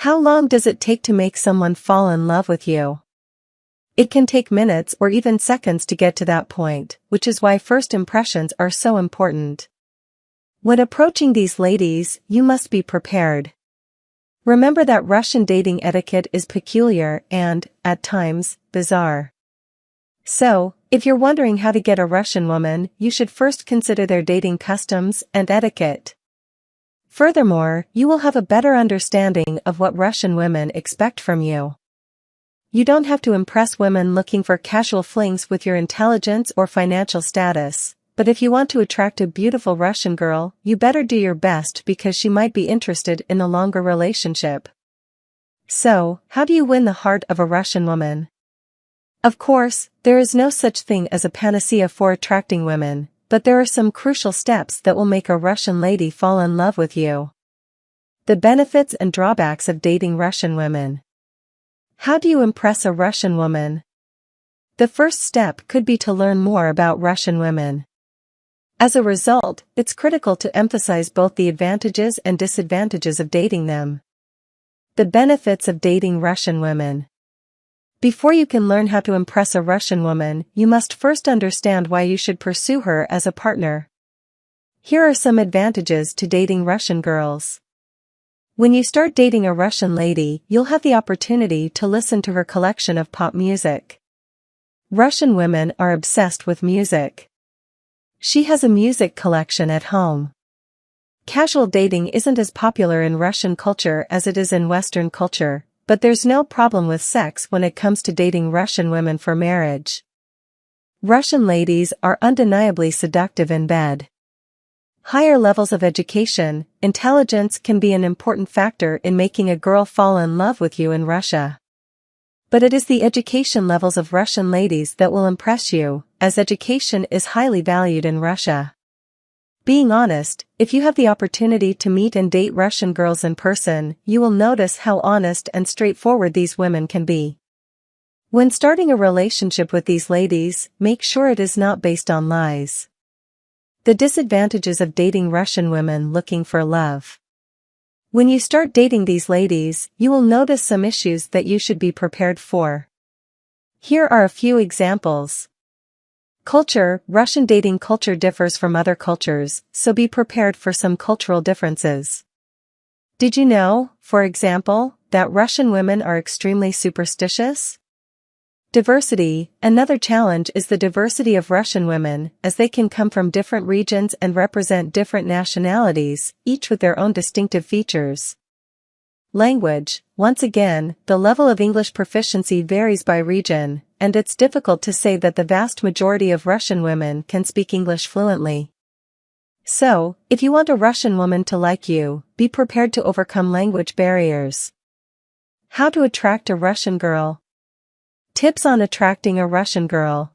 How long does it take to make someone fall in love with you? It can take minutes or even seconds to get to that point, which is why first impressions are so important. When approaching these ladies, you must be prepared. Remember that Russian dating etiquette is peculiar and, at times, bizarre. So, if you're wondering how to get a Russian woman, you should first consider their dating customs and etiquette. Furthermore, you will have a better understanding of what Russian women expect from you. You don't have to impress women looking for casual flings with your intelligence or financial status, but if you want to attract a beautiful Russian girl, you better do your best because she might be interested in a longer relationship. So, how do you win the heart of a Russian woman? Of course, there is no such thing as a panacea for attracting women, but there are some crucial steps that will make a Russian lady fall in love with you. The benefits and drawbacks of dating Russian women. How do you impress a Russian woman? The first step could be to learn more about Russian women. As a result, it's critical to emphasize both the advantages and disadvantages of dating them. The benefits of dating Russian women. Before you can learn how to impress a Russian woman, you must first understand why you should pursue her as a partner. Here are some advantages to dating Russian girls. When you start dating a Russian lady, you'll have the opportunity to listen to her collection of pop music. Russian women are obsessed with music. She has a music collection at home. Casual dating isn't as popular in Russian culture as it is in Western culture, but there's no problem with sex when it comes to dating Russian women for marriage. Russian ladies are undeniably seductive in bed. Higher levels of education, intelligence can be an important factor in making a girl fall in love with you in Russia. But it is the education levels of Russian ladies that will impress you, as education is highly valued in Russia. Being honest, if you have the opportunity to meet and date Russian girls in person, you will notice how honest and straightforward these women can be. When starting a relationship with these ladies, make sure it is not based on lies. The disadvantages of dating Russian women looking for love. When you start dating these ladies, you will notice some issues that you should be prepared for. Here are a few examples. Culture. Russian dating culture differs from other cultures, so be prepared for some cultural differences. Did you know, for example, that Russian women are extremely superstitious? Diversity. Another challenge is the diversity of Russian women, as they can come from different regions and represent different nationalities, each with their own distinctive features. Language. Once again, the level of English proficiency varies by region, and it's difficult to say that the vast majority of Russian women can speak English fluently. So, if you want a Russian woman to like you, be prepared to overcome language barriers. How to attract a Russian girl. Tips on attracting a Russian girl.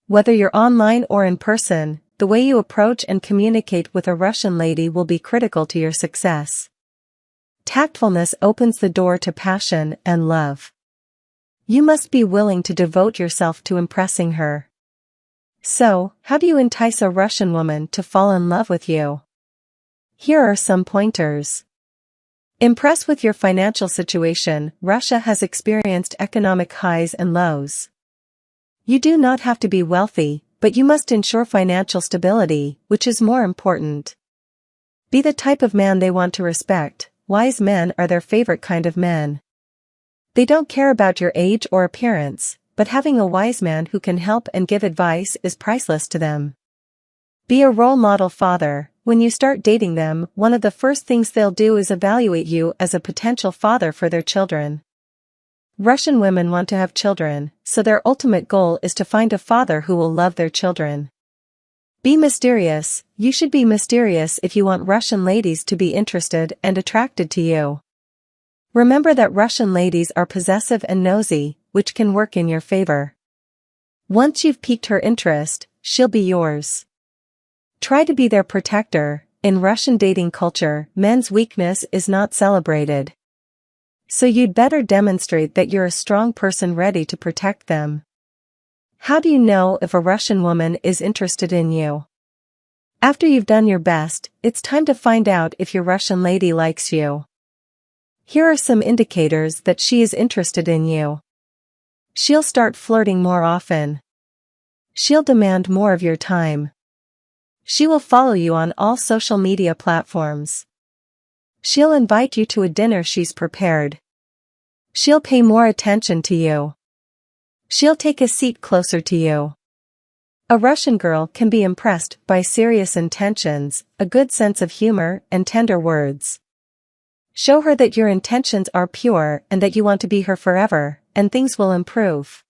Whether you're online or in person, the way you approach and communicate with a Russian lady will be critical to your success. Tactfulness opens the door to passion and love. You must be willing to devote yourself to impressing her. So, how do you entice a Russian woman to fall in love with you? Here are some pointers. Impress with your financial situation. Russia has experienced economic highs and lows. You do not have to be wealthy, but you must ensure financial stability, which is more important. Be the type of man they want to respect. Wise men are their favorite kind of men. They don't care about your age or appearance, but having a wise man who can help and give advice is priceless to them. Be a role model father. When you start dating them, one of the first things they'll do is evaluate you as a potential father for their children. Russian women want to have children, so their ultimate goal is to find a father who will love their children. Be mysterious. You should be mysterious if you want Russian ladies to be interested and attracted to you. Remember that Russian ladies are possessive and nosy, which can work in your favor. Once you've piqued her interest, she'll be yours. Try to be their protector. In Russian dating culture, men's weakness is not celebrated. So you'd better demonstrate that you're a strong person ready to protect them. How do you know if a Russian woman is interested in you? After you've done your best, it's time to find out if your Russian lady likes you. Here are some indicators that she is interested in you. She'll start flirting more often. She'll demand more of your time. She will follow you on all social media platforms. She'll invite you to a dinner she's prepared. She'll pay more attention to you. She'll take a seat closer to you. A Russian girl can be impressed by serious intentions, a good sense of humor, and tender words. Show her that your intentions are pure and that you want to be her forever, and things will improve.